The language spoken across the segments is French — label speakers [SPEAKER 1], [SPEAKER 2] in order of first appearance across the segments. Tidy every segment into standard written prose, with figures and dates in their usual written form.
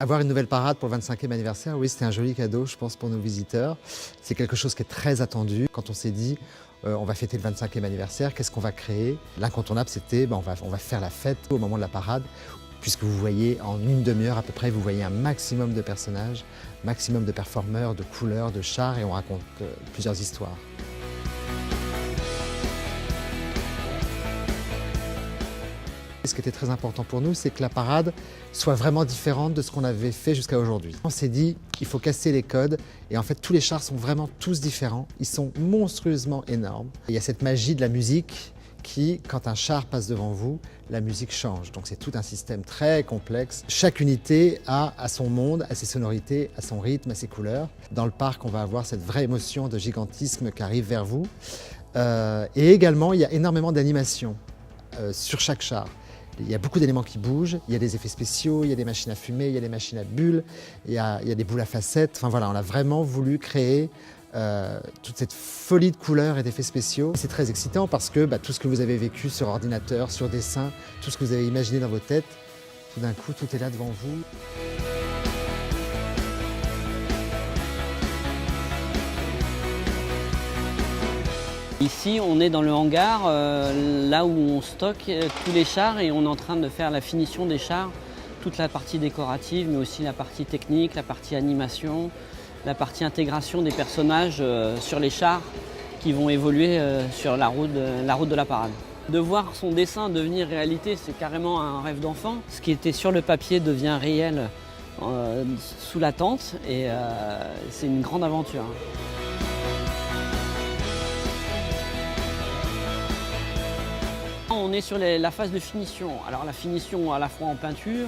[SPEAKER 1] Avoir une nouvelle parade pour le 25e anniversaire, oui, c'était un joli cadeau, je pense, pour nos visiteurs. C'est quelque chose qui est très attendu. Quand on s'est dit, on va fêter le 25e anniversaire, qu'est-ce qu'on va créer? L'incontournable, c'était, on va faire la fête au moment de la parade, puisque vous voyez, en une demi-heure à peu près, vous voyez un maximum de personnages, maximum de performeurs, de couleurs, de chars, et on raconte plusieurs histoires. Ce qui était très important pour nous, c'est que la parade soit vraiment différente de ce qu'on avait fait jusqu'à aujourd'hui. On s'est dit qu'il faut casser les codes et en fait tous les chars sont vraiment tous différents, ils sont monstrueusement énormes. Il y a cette magie de la musique qui, quand un char passe devant vous, la musique change. Donc c'est tout un système très complexe. Chaque unité a son monde, a ses sonorités, a son rythme, a ses couleurs. Dans le parc, on va avoir cette vraie émotion de gigantisme qui arrive vers vous. Et également, il y a énormément d'animations sur chaque char. Il y a beaucoup d'éléments qui bougent, il y a des effets spéciaux, il y a des machines à fumer, il y a des machines à bulles, il y a des boules à facettes. Enfin voilà, on a vraiment voulu créer toute cette folie de couleurs et d'effets spéciaux. C'est très excitant parce que tout ce que vous avez vécu sur ordinateur, sur dessin, tout ce que vous avez imaginé dans vos têtes, tout d'un coup, tout est là devant vous.
[SPEAKER 2] Ici, on est dans le hangar, là où on stocke tous les chars et on est en train de faire la finition des chars, toute la partie décorative, mais aussi la partie technique, la partie animation, la partie intégration des personnages sur les chars qui vont évoluer sur la route de la parade. De voir son dessin devenir réalité, c'est carrément un rêve d'enfant. Ce qui était sur le papier devient réel sous la tente et c'est une grande aventure. On est sur la phase de finition. Alors la finition à la fois en peinture,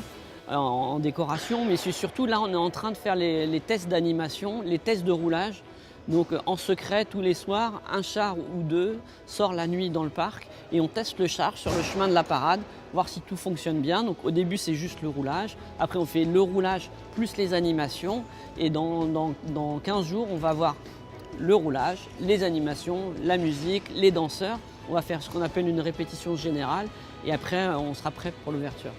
[SPEAKER 2] en décoration, mais surtout là on est en train de faire les tests d'animation, les tests de roulage. Donc en secret, tous les soirs, un char ou deux sort la nuit dans le parc et on teste le char sur le chemin de la parade, voir si tout fonctionne bien. Donc au début c'est juste le roulage, après on fait le roulage plus les animations et dans 15 jours on va voir le roulage, les animations, la musique, les danseurs. On va faire ce qu'on appelle une répétition générale et après on sera prêt pour l'ouverture.